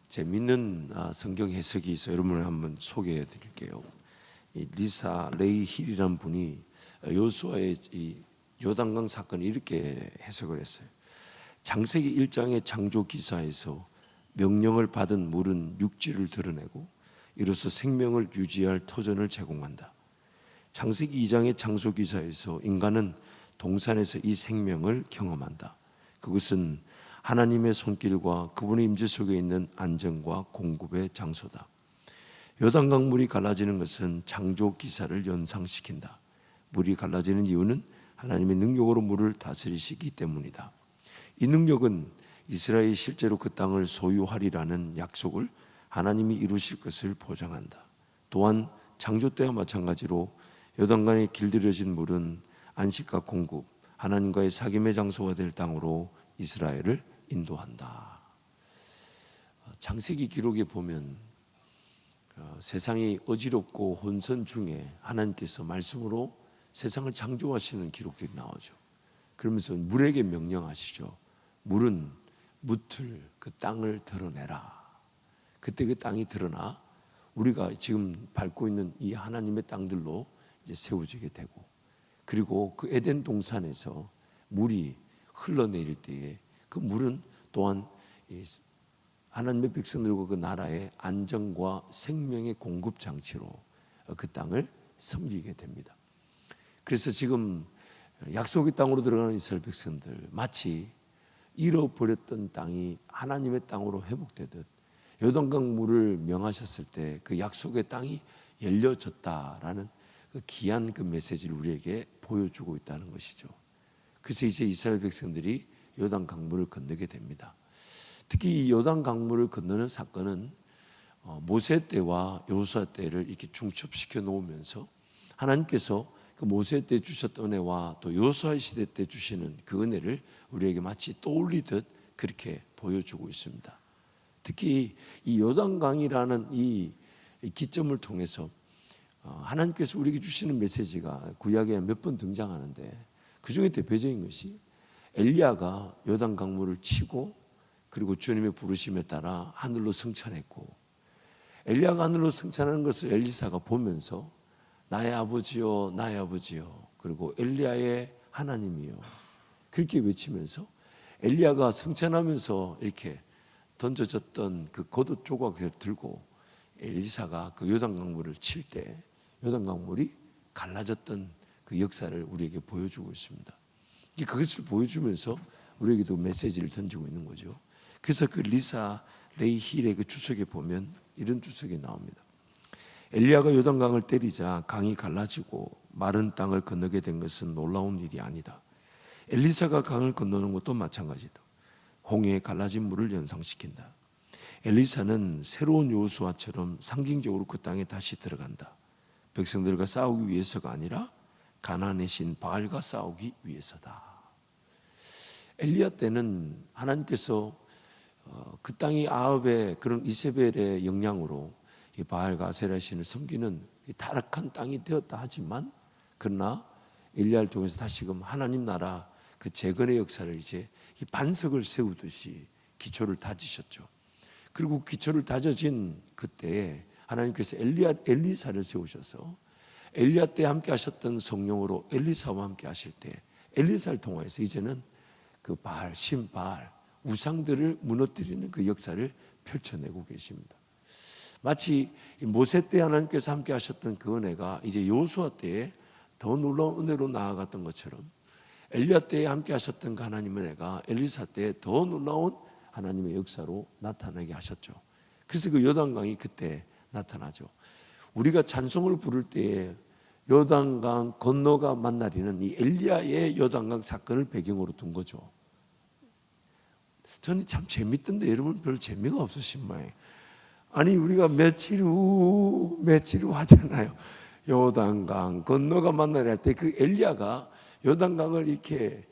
재밌는 성경 해석이 있어 여러분을 한번 소개해 드릴게요. 이 리사 레이 힐이라는 분이 여호수아의 이 요단강 사건을 이렇게 해석을 했어요. 창세기 1장의 창조 기사에서 명령을 받은 물은 육지를 드러내고 이로써 생명을 유지할 터전을 제공한다. 창세기 2장의 창조 기사에서 인간은 동산에서 이 생명을 경험한다. 그것은 하나님의 손길과 그분의 임재 속에 있는 안정과 공급의 장소다. 요단강 물이 갈라지는 것은 창조 기사를 연상시킨다. 물이 갈라지는 이유는 하나님의 능력으로 물을 다스리시기 때문이다. 이 능력은 이스라엘이 실제로 그 땅을 소유하리라는 약속을 하나님이 이루실 것을 보장한다. 또한 창조 때와 마찬가지로 요단강에 길들여진 물은 안식과 공급, 하나님과의 사귐의 장소가 될 땅으로 이스라엘을 인도한다. 창세기 기록에 보면 세상이 어지럽고 혼선 중에 하나님께서 말씀으로 세상을 창조하시는 기록들이 나오죠. 그러면서 물에게 명령하시죠. 물은 묻을 그 땅을 드러내라. 그때 그 땅이 드러나 우리가 지금 밟고 있는 이 하나님의 땅들로 이제 세워지게 되고, 그리고 그 에덴 동산에서 물이 흘러내릴 때에 그 물은 또한 하나님의 백성들과 그 나라의 안정과 생명의 공급 장치로 그 땅을 섬기게 됩니다. 그래서 지금 약속의 땅으로 들어가는 이스라엘 백성들, 마치 잃어버렸던 땅이 하나님의 땅으로 회복되듯 요단강 물을 명하셨을 때 그 약속의 땅이 열려졌다라는 그 귀한 그 메시지를 우리에게 보여주고 있다는 것이죠. 그래서 이제 이스라엘 백성들이 요단 강물을 건너게 됩니다. 특히 이 요단 강물을 건너는 사건은 모세 때와 여호수아 때를 이렇게 중첩시켜 놓으면서 하나님께서 그 모세 때 주셨던 은혜와 또 여호수아 시대 때 주시는 그 은혜를 우리에게 마치 떠올리듯 그렇게 보여주고 있습니다. 특히 이 요단강이라는 이 기점을 통해서 하나님께서 우리에게 주시는 메시지가 구약에 몇 번 등장하는데, 그 중에 대표적인 것이 엘리야가 요단 강물을 치고 그리고 주님의 부르심에 따라 하늘로 승천했고, 엘리야가 하늘로 승천하는 것을 엘리사가 보면서 나의 아버지요, 나의 아버지요, 그리고 엘리야의 하나님이요, 그렇게 외치면서 엘리야가 승천하면서 이렇게 던져졌던 그 겉옷 조각을 들고 엘리사가 그 요단 강물을 칠 때 요단 강물이 갈라졌던 그 역사를 우리에게 보여주고 있습니다. 그것을 보여주면서 우리에게도 메시지를 던지고 있는 거죠. 그래서 그 리사 레이 힐의 그 주석에 보면 이런 주석이 나옵니다. 엘리야가 요단강을 때리자 강이 갈라지고 마른 땅을 건너게 된 것은 놀라운 일이 아니다. 엘리사가 강을 건너는 것도 마찬가지다. 홍해에 갈라진 물을 연상시킨다. 엘리사는 새로운 여호수아처럼 상징적으로 그 땅에 다시 들어간다. 백성들과 싸우기 위해서가 아니라 가나안의 신 바알과 싸우기 위해서다. 엘리야 때는 하나님께서 그 땅이 아합의 그런 이세벨의 영향으로 이 바알과 아세라 신을 섬기는 타락한 땅이 되었다 하지만, 그러나 엘리야를 통해서 다시금 하나님 나라 그 재건의 역사를 이제 이 반석을 세우듯이 기초를 다지셨죠. 그리고 기초를 다져진 그때에 하나님께서 엘리사를 세우셔서 엘리야 때 함께 하셨던 성령으로 엘리사와 함께 하실 때 엘리사를 통해서 이제는 그 바알, 신바알, 우상들을 무너뜨리는 그 역사를 펼쳐내고 계십니다. 마치 모세 때 하나님께서 함께 하셨던 그 은혜가 이제 여호수아 때에 더 놀라운 은혜로 나아갔던 것처럼 엘리야 때에 함께 하셨던 그 하나님의 은혜가 엘리사 때에 더 놀라운 하나님의 역사로 나타나게 하셨죠. 그래서 그 요단강이 그때 나타나죠. 우리가 찬송을 부를 때에 요단강 건너가 만나리는 이 엘리야의 요단강 사건을 배경으로 둔 거죠. 저는 참 재밌던데 여러분 별로 재미가 없으신 모양이에요. 아니 우리가 며칠 후 하잖아요. 요단강 건너가 만나려 할 때 그 엘리야가 요단강을 이렇게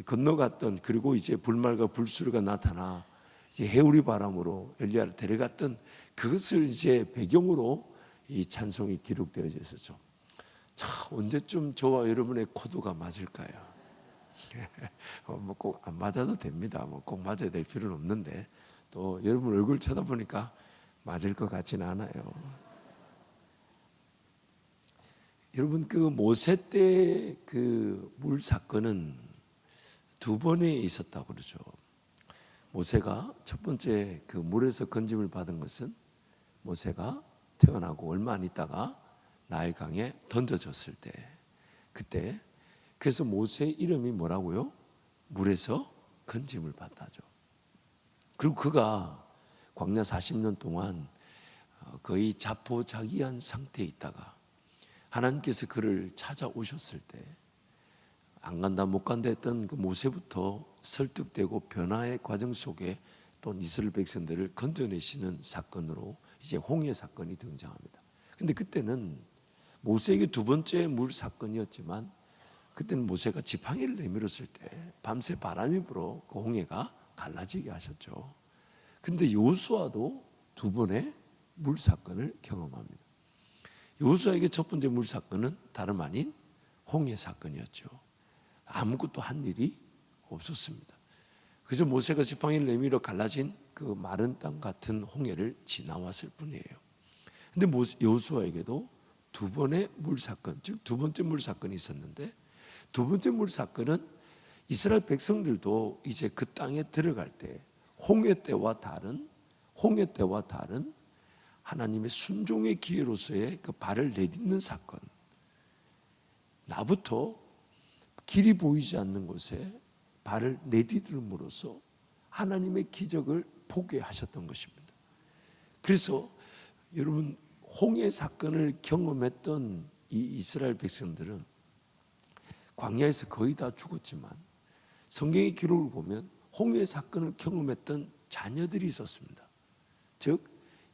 건너갔던, 그리고 이제 불말과 불수리가 나타나 이제 해우리 바람으로 엘리야를 데려갔던 그것을 이제 배경으로 이 찬송이 기록되어져 있었죠. 참 언제쯤 저와 여러분의 코드가 맞을까요? 뭐 꼭 안 맞아도 됩니다. 뭐 꼭 맞아야 될 필요는 없는데 또 여러분 얼굴 쳐다보니까 맞을 것 같지는 않아요. 여러분 그 모세 때 그 물 사건은 두 번에 있었다고 그러죠. 모세가 첫 번째 그 물에서 건짐을 받은 것은 모세가 태어나고 얼마 안 있다가 나일강에 던져졌을 때, 그때 그래서 모세 이름이 뭐라고요? 물에서 건짐을 받다죠. 그리고 그가 광야 40년 동안 거의 자포자기한 상태에 있다가 하나님께서 그를 찾아오셨을 때 안 간다 못 간다 했던 그 모세부터 설득되고 변화의 과정 속에 또 이스라엘 백성들을 건져내시는 사건으로 이제 홍해 사건이 등장합니다. 근데 그때는 모세에게 두 번째 물 사건이었지만 그때는 모세가 지팡이를 내밀었을 때 밤새 바람이 불어 그 홍해가 갈라지게 하셨죠. 근데 여호수아도 두 번의 물 사건을 경험합니다. 여호수아에게 첫 번째 물 사건은 다름 아닌 홍해 사건이었죠. 아무것도 한 일이 없었습니다. 그래서 모세가 지팡이를 내밀어 갈라진 그 마른 땅 같은 홍해를 지나왔을 뿐이에요. 근데 여호수아에게도 두 번의 물 사건, 즉 두 번째 물 사건이 있었는데, 두 번째 물 사건은 이스라엘 백성들도 이제 그 땅에 들어갈 때 홍해 때와 다른 하나님의 순종의 기회로서의 그 발을 내딛는 사건. 나부터 길이 보이지 않는 곳에 발을 내디딜므로써 하나님의 기적을 보게 하셨던 것입니다. 그래서 여러분 홍해 사건을 경험했던 이 이스라엘 백성들은 광야에서 거의 다 죽었지만 성경의 기록을 보면 홍해 사건을 경험했던 자녀들이 있었습니다. 즉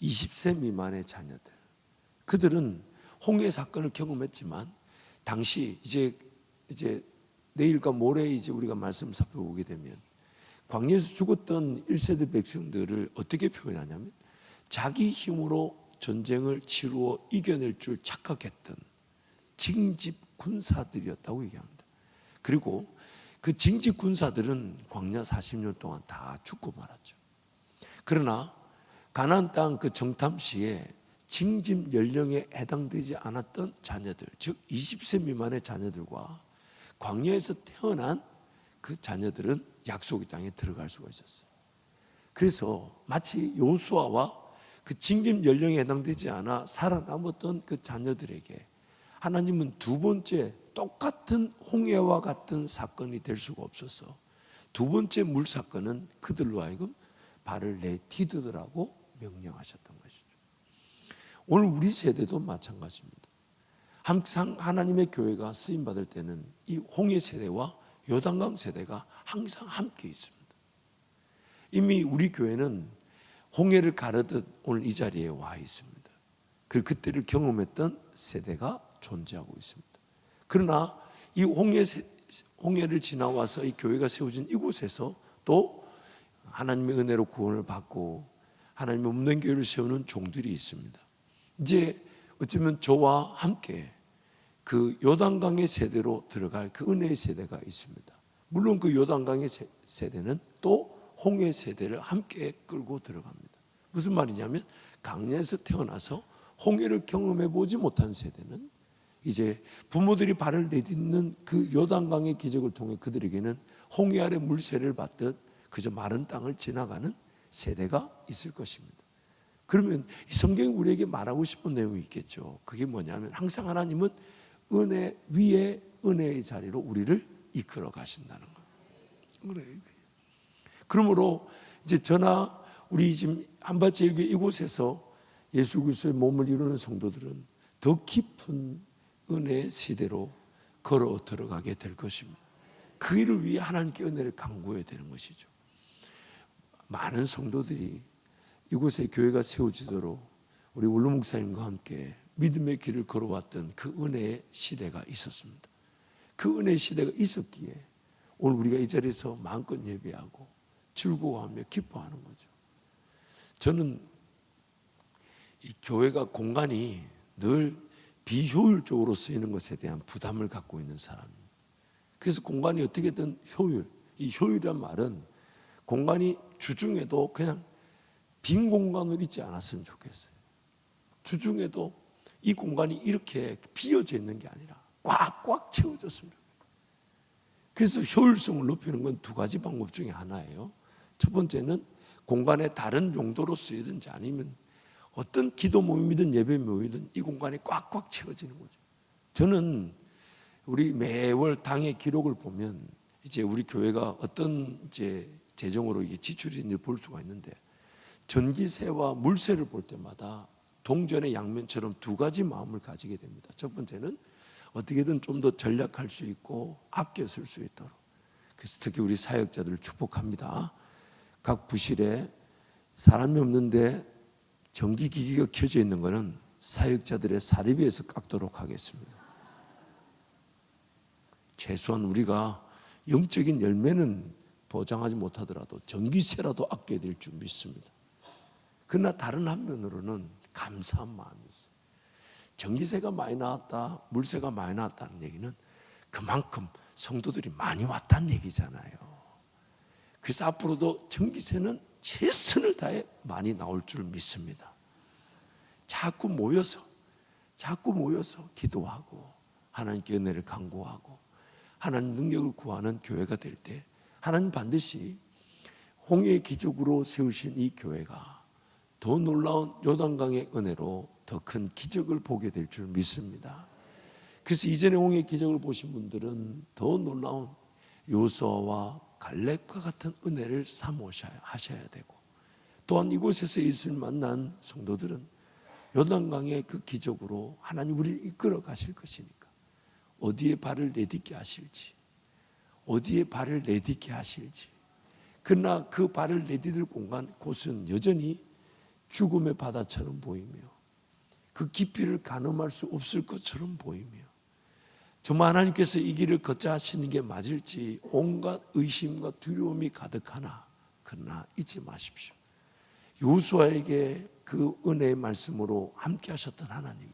20세 미만의 자녀들. 그들은 홍해 사건을 경험했지만 당시 이제 내일과 모레 이제 우리가 말씀 살펴보게 되면 광야에서 죽었던 1세대 백성들을 어떻게 표현하냐면 자기 힘으로 전쟁을 치루어 이겨낼 줄 착각했던 징집 군사들이었다고 얘기합니다. 그리고 그 징집 군사들은 광야 40년 동안 다 죽고 말았죠. 그러나 가나안 땅 그 정탐 시에 징집 연령에 해당되지 않았던 자녀들, 즉 20세 미만의 자녀들과 광야에서 태어난 그 자녀들은 약속의 땅에 들어갈 수가 있었어요. 그래서 마치 여호수아와 그 징집 연령에 해당되지 않아 살아남았던 그 자녀들에게 하나님은 두 번째 똑같은 홍해와 같은 사건이 될 수가 없어서 두 번째 물 사건은 그들로 하여금 발을 내디디더라고 명령하셨던 것이죠. 오늘 우리 세대도 마찬가지입니다. 항상 하나님의 교회가 쓰임받을 때는 이 홍해 세대와 요단강 세대가 항상 함께 있습니다. 이미 우리 교회는 홍해를 가르듯 오늘 이 자리에 와 있습니다. 그리고 그때를 경험했던 세대가 존재하고 있습니다. 그러나 이 홍해를 지나와서 이 교회가 세워진 이곳에서 또 하나님의 은혜로 구원을 받고 하나님의 없는 교회를 세우는 종들이 있습니다. 이제 어쩌면 저와 함께 그 요단강의 세대로 들어갈 그 은혜의 세대가 있습니다. 물론 그 요단강의 세대는 또 홍해 세대를 함께 끌고 들어갑니다. 무슨 말이냐면 강야에서 태어나서 홍해를 경험해 보지 못한 세대는 이제 부모들이 발을 내딛는 그 요단강의 기적을 통해 그들에게는 홍해 아래 물세를 받듯 그저 마른 땅을 지나가는 세대가 있을 것입니다. 그러면 이 성경이 우리에게 말하고 싶은 내용이 있겠죠. 그게 뭐냐면 항상 하나님은 은혜 위에 은혜의 자리로 우리를 이끌어 가신다는 거예요. 그러므로 이제 저나 우리 지금 한밭제일교회 이곳에서 예수 그리스도의 몸을 이루는 성도들은 더 깊은 은혜의 시대로 걸어 들어가게 될 것입니다. 그 일을 위해 하나님께 은혜를 간구해야 되는 것이죠. 많은 성도들이 이곳에 교회가 세워지도록 우리 원로 목사님과 함께 믿음의 길을 걸어왔던 그 은혜의 시대가 있었습니다. 그 은혜의 시대가 있었기에 오늘 우리가 이 자리에서 마음껏 예배하고 즐거워하며 기뻐하는 거죠. 저는 이 교회가 공간이 늘 비효율적으로 쓰이는 것에 대한 부담을 갖고 있는 사람입니다. 그래서 공간이 어떻게든 이 효율이란 말은 공간이 주중에도 그냥 빈 공간을 잊지 않았으면 좋겠어요. 주중에도 이 공간이 이렇게 비어져 있는 게 아니라 꽉꽉 채워졌으면 좋겠어요. 그래서 효율성을 높이는 건 두 가지 방법 중에 하나예요. 첫 번째는 공간의 다른 용도로 쓰이든지 아니면 어떤 기도 모임이든 예배 모임이든 이 공간이 꽉꽉 채워지는 거죠. 저는 우리 매월 당의 기록을 보면 이제 우리 교회가 어떤 이제 재정으로 이게 지출이 있는지 볼 수가 있는데, 전기세와 물세를 볼 때마다 동전의 양면처럼 두 가지 마음을 가지게 됩니다. 첫 번째는 어떻게든 좀 더 전략할 수 있고 아껴 쓸 수 있도록. 그래서 특히 우리 사역자들을 축복합니다. 각 부실에 사람이 없는데 전기기기가 켜져 있는 것은 사역자들의 사례비에서 깎도록 하겠습니다. 최소한 우리가 영적인 열매는 보장하지 못하더라도 전기세라도 아껴야 될 줄 믿습니다. 그러나 다른 한면으로는 감사한 마음이 있어요. 전기세가 많이 나왔다, 물세가 많이 나왔다는 얘기는 그만큼 성도들이 많이 왔다는 얘기잖아요. 그래서 앞으로도 전기세는 최선을 다해 많이 나올 줄 믿습니다. 자꾸 모여서 기도하고 하나님께 은혜를 간구하고 하나님 능력을 구하는 교회가 될 때 하나님 반드시 홍해의 기적으로 세우신 이 교회가 더 놀라운 요단강의 은혜로 더 큰 기적을 보게 될 줄 믿습니다. 그래서 이전에 홍해의 기적을 보신 분들은 더 놀라운 여호수아와 갈렙과 같은 은혜를 사모하셔야 되고, 또한 이곳에서 예수를 만난 성도들은 요단강의 그 기적으로 하나님 우리를 이끌어 가실 것이니까 어디에 발을 내딛게 하실지, 그러나 그 발을 내디딜 곳은 여전히 죽음의 바다처럼 보이며 그 깊이를 가늠할 수 없을 것처럼 보이며, 정말 하나님께서 이 길을 걷자 하시는 게 맞을지 온갖 의심과 두려움이 가득하나, 그러나 잊지 마십시오. 여호수아에게 그 은혜의 말씀으로 함께 하셨던 하나님이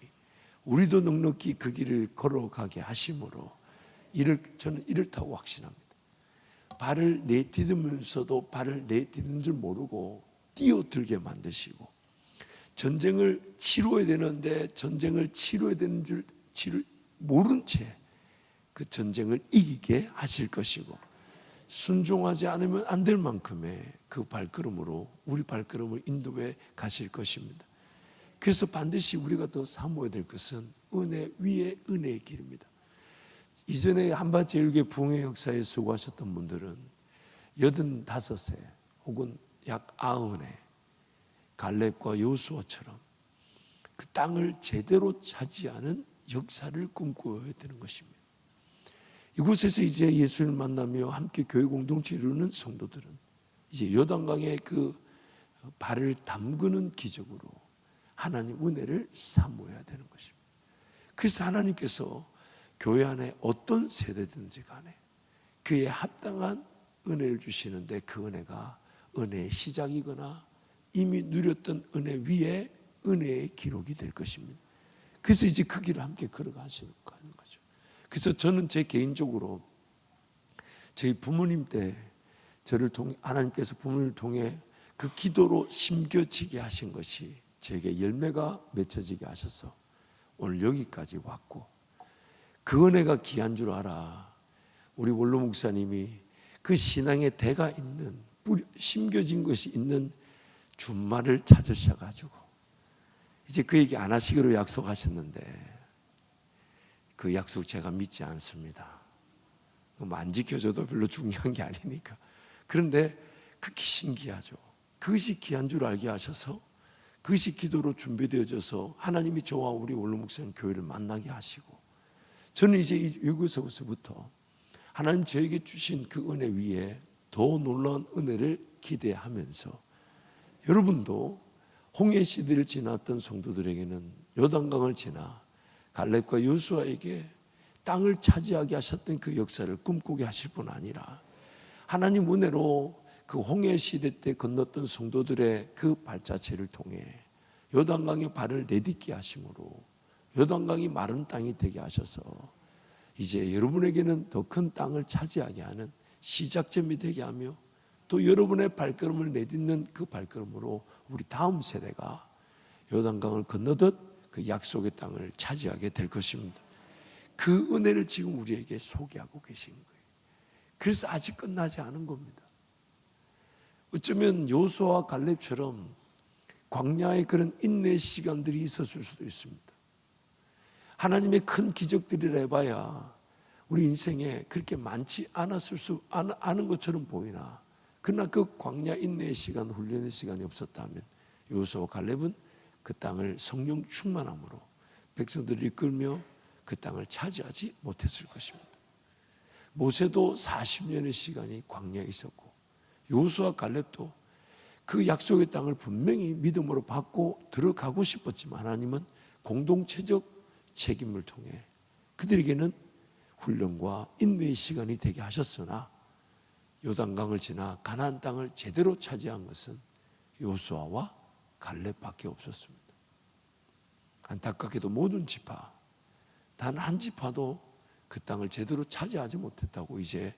우리도 넉넉히 그 길을 걸어가게 하심으로 저는 이렇다고 확신합니다. 발을 내디디면서도 발을 내디디는 줄 모르고 뛰어들게 만드시고, 전쟁을 치러야 되는데 전쟁을 치러야 되는 줄 모른 채 그 전쟁을 이기게 하실 것이고, 순종하지 않으면 안 될 만큼의 그 발걸음으로 우리 발걸음을 인도해 가실 것입니다. 그래서 반드시 우리가 더 사모해야 될 것은 은혜 위에 은혜의 길입니다. 이전에 한밭제일교회 부흥의 역사에 수고하셨던 분들은 85세 혹은 약 90에 갈렙과 여호수아처럼 그 땅을 제대로 차지하는 역사를 꿈꾸어야 되는 것입니다. 이곳에서 이제 예수를 만나며 함께 교회 공동체를 이루는 성도들은 이제 요단강의 그 발을 담그는 기적으로 하나님 은혜를 사모해야 되는 것입니다. 그래서 하나님께서 교회 안에 어떤 세대든지 간에 그에 합당한 은혜를 주시는데, 그 은혜가 은혜의 시작이거나 이미 누렸던 은혜 위에 은혜의 기록이 될 것입니다. 그래서 이제 그 길을 함께 걸어가시는 거죠. 그래서 저는 제 개인적으로 저희 부모님 때 저를 통해 하나님께서 부모님을 통해 그 기도로 심겨지게 하신 것이 저에게 열매가 맺혀지게 하셔서 오늘 여기까지 왔고, 그 은혜가 귀한 줄 알아. 우리 원로 목사님이 그 신앙의 대가 있는 심겨진 것이 있는 준말을 찾으셔가지고 이제 그 얘기 안 하시기로 약속하셨는데 그 약속 제가 믿지 않습니다. 안 지켜줘도 별로 중요한 게 아니니까. 그런데 극히 신기하죠. 그것이 귀한 줄 알게 하셔서 그것이 기도로 준비되어져서 하나님이 저와 우리 원로 목사님 교회를 만나게 하시고, 저는 이제 이곳에서부터 하나님 저에게 주신 그 은혜 위에 더 놀라운 은혜를 기대하면서, 여러분도 홍해 시대를 지났던 성도들에게는 요단강을 지나 갈렙과 여호수아에게 땅을 차지하게 하셨던 그 역사를 꿈꾸게 하실 뿐 아니라 하나님 은혜로 그 홍해 시대 때 건넜던 성도들의 그 발자취를 통해 요단강에 발을 내딛게 하심으로 요단강이 마른 땅이 되게 하셔서 이제 여러분에게는 더 큰 땅을 차지하게 하는 시작점이 되게 하며 또 여러분의 발걸음을 내딛는 그 발걸음으로 우리 다음 세대가 요단강을 건너듯 그 약속의 땅을 차지하게 될 것입니다. 그 은혜를 지금 우리에게 소개하고 계신 거예요. 그래서 아직 끝나지 않은 겁니다. 어쩌면 여호수아와 갈렙처럼 광야의 그런 인내 시간들이 있었을 수도 있습니다. 하나님의 큰 기적들이라 해봐야 우리 인생에 그렇게 많지 않은 것처럼 보이나, 그러나 그 광야 인내의 시간, 훈련의 시간이 없었다면 여호수아와 갈렙은 그 땅을 성령 충만함으로 백성들을 이끌며 그 땅을 차지하지 못했을 것입니다. 모세도 40년의 시간이 광야에 있었고 여호수아와 갈렙도 그 약속의 땅을 분명히 믿음으로 받고 들어가고 싶었지만 하나님은 공동체적 책임을 통해 그들에게는 훈련과 인내의 시간이 되게 하셨으나 요단강을 지나 가나안 땅을 제대로 차지한 것은 여호수아와 갈렙밖에 없었습니다. 안타깝게도 모든 지파, 단 한 지파도 그 땅을 제대로 차지하지 못했다고 이제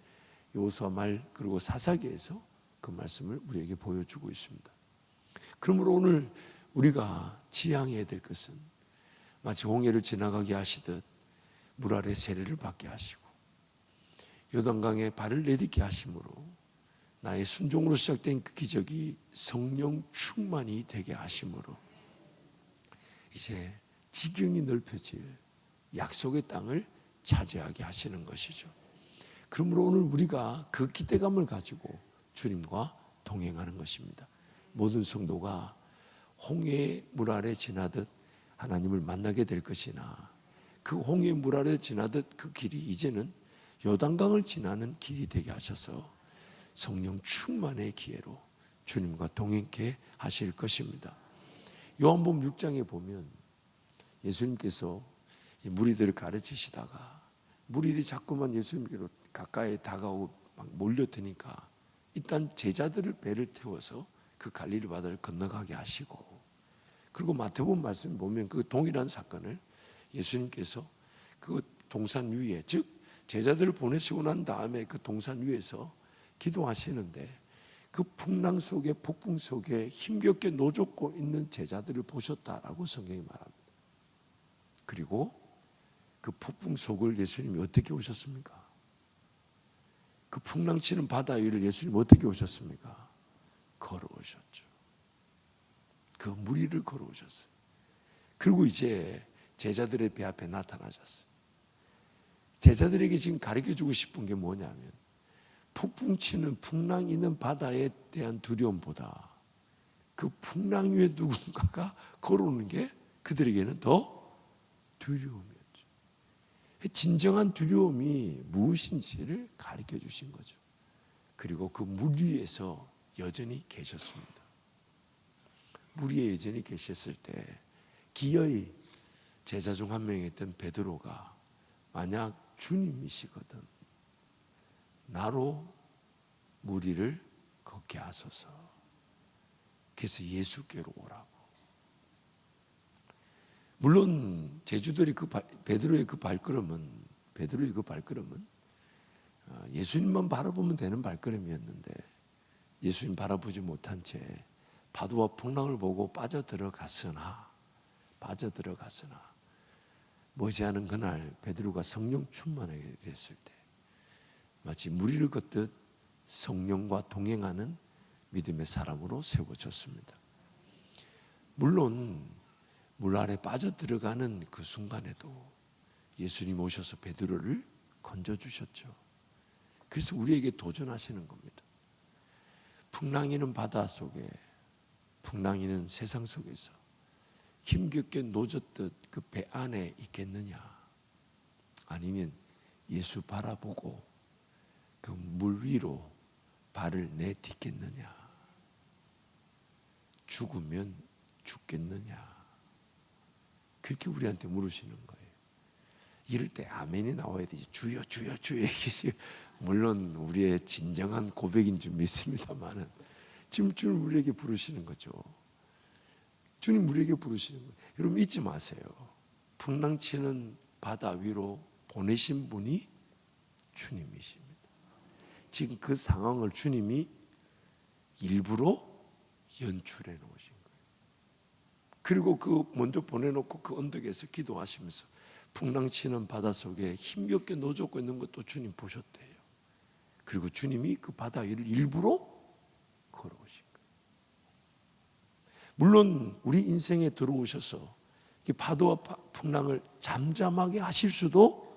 여호수아 말 그리고 사사기에서 그 말씀을 우리에게 보여주고 있습니다. 그러므로 오늘 우리가 지향해야 될 것은 마치 홍해를 지나가게 하시듯 물 아래 세례를 받게 하시고 요단강에 발을 내딛게 하심으로 나의 순종으로 시작된 그 기적이 성령 충만이 되게 하심으로 이제 지경이 넓혀질 약속의 땅을 차지하게 하시는 것이죠. 그러므로 오늘 우리가 그 기대감을 가지고 주님과 동행하는 것입니다. 모든 성도가 홍해의 물 아래 지나듯 하나님을 만나게 될 것이나 그 홍해의 물 아래 지나듯 그 길이 이제는 요단강을 지나는 길이 되게 하셔서 성령 충만의 기회로 주님과 동행케 하실 것입니다. 요한복음 6장에 보면 예수님께서 무리들을 가르치시다가 무리들이 자꾸만 예수님께로 가까이 다가오고 막 몰려드니까 일단 제자들을 배를 태워서 그 갈릴리 바다를 건너가게 하시고, 그리고 마태복음 말씀 보면 그 동일한 사건을 예수님께서 그 동산 위에, 즉 제자들을 보내시고 난 다음에 그 동산 위에서 기도하시는데 그 풍랑 속에, 폭풍 속에 힘겹게 노젓고 있는 제자들을 보셨다라고 성경이 말합니다. 그리고 그 폭풍 속을 예수님이 어떻게 오셨습니까? 그 풍랑치는 바다 위를 예수님이 어떻게 오셨습니까? 걸어오셨죠. 그 무리를 걸어오셨어요. 그리고 이제 제자들의 배 앞에 나타나셨어요. 제자들에게 지금 가르쳐주고 싶은 게 뭐냐면 폭풍 치는 풍랑 있는 바다에 대한 두려움보다 그 풍랑 위에 누군가가 걸어오는 게 그들에게는 더 두려움이었죠. 진정한 두려움이 무엇인지를 가르쳐 주신 거죠. 그리고 그 물 위에서 여전히 계셨습니다. 물 위에 여전히 계셨을 때 기어이 제자 중 한 명이었던 베드로가 만약 주님이시거든 나로 물 위를 걷게 하소서. 그래서 예수께로 오라고. 물론 제주들이 베드로의 그 발걸음은 예수님만 바라보면 되는 발걸음이었는데 예수님 바라보지 못한 채 파도와 풍랑을 보고 빠져들어갔으나 머지않은 그날 베드로가 성령 충만하게 됐을 때 마치 물 위를 걷듯 성령과 동행하는 믿음의 사람으로 세워졌습니다. 물론 물 안에 빠져들어가는 그 순간에도 예수님 오셔서 베드로를 건져주셨죠. 그래서 우리에게 도전하시는 겁니다. 풍랑이는 바다 속에, 풍랑이는 세상 속에서 힘겹게 노젓듯 그 배 안에 있겠느냐, 아니면 예수 바라보고 그 물 위로 발을 내딛겠느냐, 죽으면 죽겠느냐, 그렇게 우리한테 물으시는 거예요. 이럴 때 아멘이 나와야 되지. 주여 주여 주여. 물론 우리의 진정한 고백인 줄 믿습니다만은 지금 주님 우리에게 부르시는 거죠. 주님 우리에게 부르시는 거예요. 여러분 잊지 마세요. 풍랑치는 바다 위로 보내신 분이 주님이십니다. 지금 그 상황을 주님이 일부러 연출해 놓으신 거예요. 그리고 그 먼저 보내놓고 그 언덕에서 기도하시면서 풍랑치는 바다 속에 힘겹게 노젓고 있는 것도 주님 보셨대요. 그리고 주님이 그 바다 위를 일부러 걸어오신 거예요. 물론 우리 인생에 들어오셔서 파도와 풍랑을 잠잠하게 하실 수도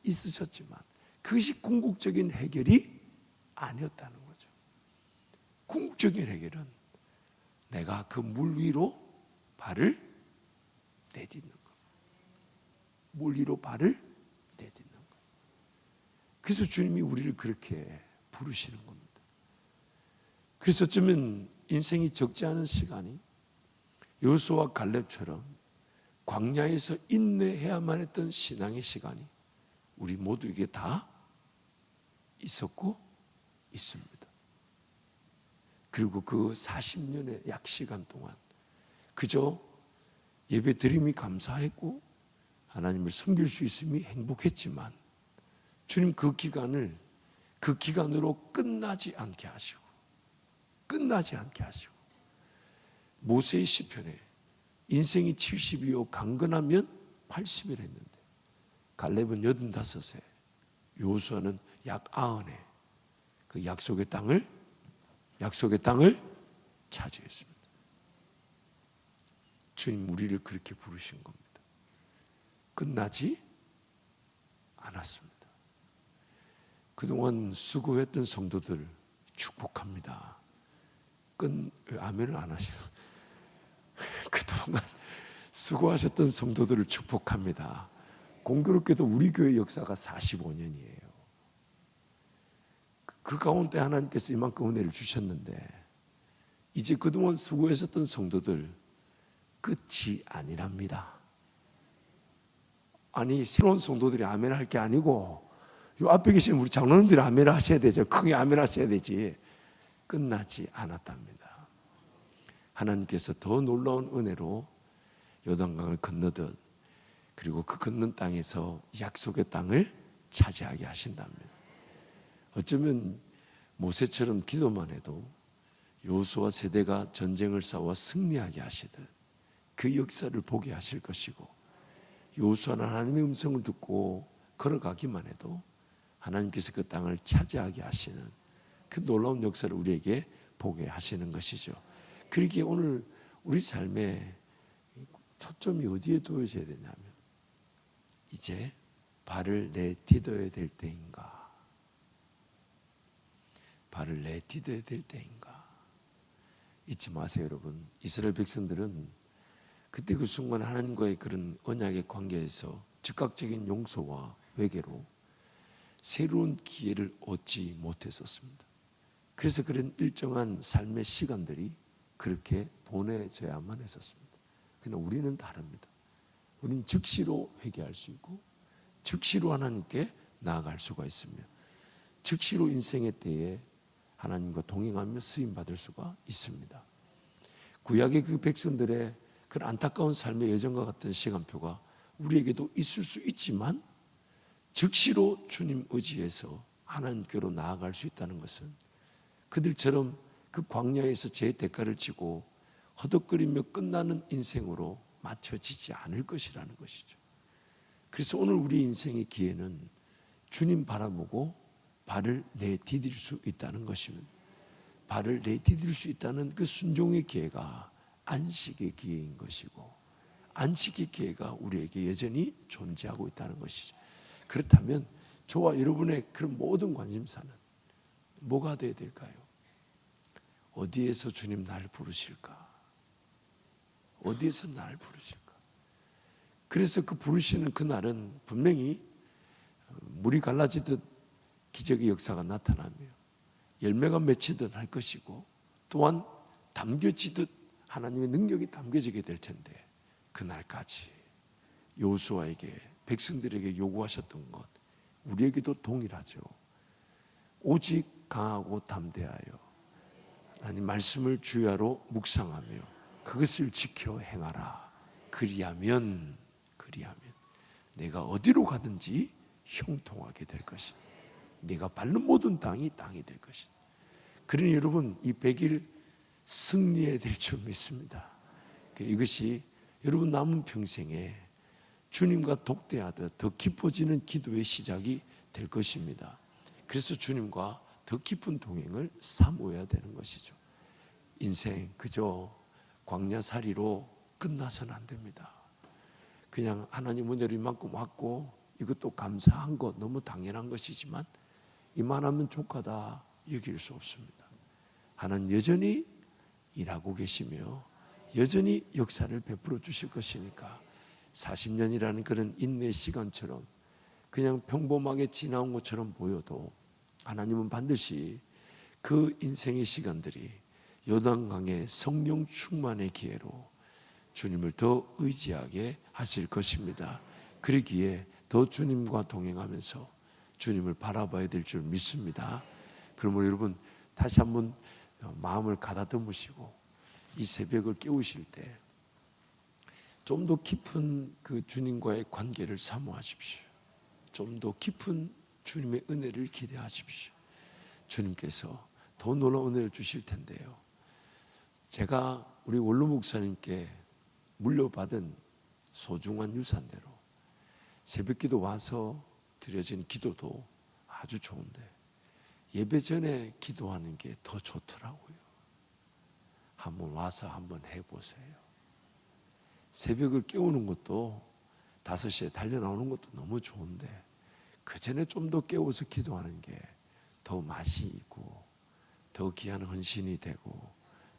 있으셨지만 그것이 궁극적인 해결이 아니었다는 거죠. 궁극적인 해결은 내가 그 물 위로 발을 내딛는 것. 물 위로 발을 내딛는 것. 그래서 주님이 우리를 그렇게 부르시는 겁니다. 그래서 어쩌면 인생이 적지 않은 시간이 여호수아와 갈렙처럼 광야에서 인내해야만 했던 신앙의 시간이 우리 모두에게 다 있었고 있습니다. 그리고 그 40년의 약 시간 동안 그저 예배 드림이 감사했고 하나님을 섬길 수 있음이 행복했지만 주님 그 기간으로 끝나지 않게 하시고 모세의 시편에 인생이 70이요 강건하면 80일 했는데 갈렙은 85세, 여호수아는 약 90에 그 약속의 땅을 차지했습니다. 주님 우리를 그렇게 부르신 겁니다. 끝나지 않았습니다. 그동안 수고했던 성도들 축복합니다. 아멘을 안 하시죠? 그동안 수고하셨던 성도들을 축복합니다. 공교롭게도 우리 교회 역사가 45년이에요. 그 가운데 하나님께서 이만큼 은혜를 주셨는데 이제 그동안 수고하셨던 성도들 끝이 아니랍니다. 아니 새로운 성도들이 아멘 할 게 아니고 요 앞에 계신 우리 장로님들이 아멘 하셔야 되죠. 크게 아멘 하셔야 되지. 끝나지 않았답니다. 하나님께서 더 놀라운 은혜로 요단강을 건너듯 그리고 그 건넌 땅에서 약속의 땅을 차지하게 하신답니다. 어쩌면 모세처럼 기도만 해도 여호수아 세대가 전쟁을 싸워 승리하게 하시듯 그 역사를 보게 하실 것이고 여호수아는 하나님의 음성을 듣고 걸어가기만 해도 하나님께서 그 땅을 차지하게 하시는 그 놀라운 역사를 우리에게 보게 하시는 것이죠. 그러기에 오늘 우리 삶에 초점이 어디에 두어져야 되냐면 이제 발을 내딛어야 될 때인가, 발을 내딛어야 될 때인가. 잊지 마세요 여러분. 이스라엘 백성들은 그때 그 순간 하나님과의 그런 언약의 관계에서 즉각적인 용서와 회개로 새로운 기회를 얻지 못했었습니다. 그래서 그런 일정한 삶의 시간들이 그렇게 보내져야만 했었습니다. 그러나 우리는 다릅니다. 우리는 즉시로 회개할 수 있고 즉시로 하나님께 나아갈 수가 있으며 즉시로 인생의 때에 하나님과 동행하며 쓰임받을 수가 있습니다. 구약의 그 백성들의 그 안타까운 삶의 여정과 같은 시간표가 우리에게도 있을 수 있지만 즉시로 주님 의지해서 하나님께로 나아갈 수 있다는 것은 그들처럼 그 광야에서 제 대가를 지고 허덕거리며 끝나는 인생으로 맞춰지지 않을 것이라는 것이죠. 그래서 오늘 우리 인생의 기회는 주님 바라보고 발을 내디딜 수 있다는 것입니다. 발을 내디딜 수 있다는 그 순종의 기회가 안식의 기회인 것이고 안식의 기회가 우리에게 여전히 존재하고 있다는 것이죠. 그렇다면 저와 여러분의 그런 모든 관심사는 뭐가 되어야 될까요? 어디에서 주님 나를 부르실까? 어디에서 나를 부르실까? 그래서 그 부르시는 그날은 분명히 물이 갈라지듯 기적의 역사가 나타나며 열매가 맺히듯 할 것이고 또한 담겨지듯 하나님의 능력이 담겨지게 될 텐데 그날까지 여호수아에게 백성들에게 요구하셨던 것 우리에게도 동일하죠. 오직 강하고 담대하여 하나님 말씀을 주야로 묵상하며 그것을 지켜 행하라. 그리하면 내가 어디로 가든지 형통하게 될 것이다. 내가 밟는 모든 땅이 될 것이다. 그러니 여러분 이 100일 승리해야 될 줄 믿습니다. 이것이 여러분 남은 평생에 주님과 독대하듯 더 깊어지는 기도의 시작이 될 것입니다. 그래서 주님과 더 깊은 동행을 사모해야 되는 것이죠. 인생 그저 광야살이로 끝나서는 안 됩니다. 그냥 하나님 은혜로 이만큼 왔고 이것도 감사한 것 너무 당연한 것이지만 이만하면 족하다 여길 수 없습니다. 하나님 여전히 일하고 계시며 여전히 역사를 베풀어 주실 것이니까 40년이라는 그런 인내 시간처럼 그냥 평범하게 지나온 것처럼 보여도 하나님은 반드시 그 인생의 시간들이 요단강의 성령 충만의 기회로 주님을 더 의지하게 하실 것입니다. 그러기에 더 주님과 동행하면서 주님을 바라봐야 될 줄 믿습니다. 그러므로 여러분 다시 한번 마음을 가다듬으시고 이 새벽을 깨우실 때 좀 더 깊은 그 주님과의 관계를 사모하십시오. 좀 더 깊은 주님의 은혜를 기대하십시오. 주님께서 더 놀라운 은혜를 주실 텐데요. 제가 우리 원로 목사님께 물려받은 소중한 유산대로 새벽기도 와서 드려진 기도도 아주 좋은데 예배 전에 기도하는 게 더 좋더라고요. 한번 와서 한번 해보세요. 새벽을 깨우는 것도 5시에 달려나오는 것도 너무 좋은데 그 전에 좀 더 깨워서 기도하는 게 더 맛이 있고 더 귀한 헌신이 되고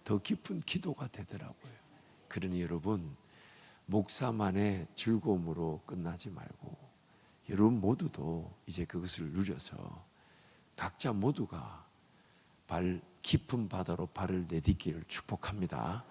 더 깊은 기도가 되더라고요. 그러니 여러분 목사만의 즐거움으로 끝나지 말고 여러분 모두도 이제 그것을 누려서 각자 모두가 깊은 바다로 발을 내딛기를 축복합니다.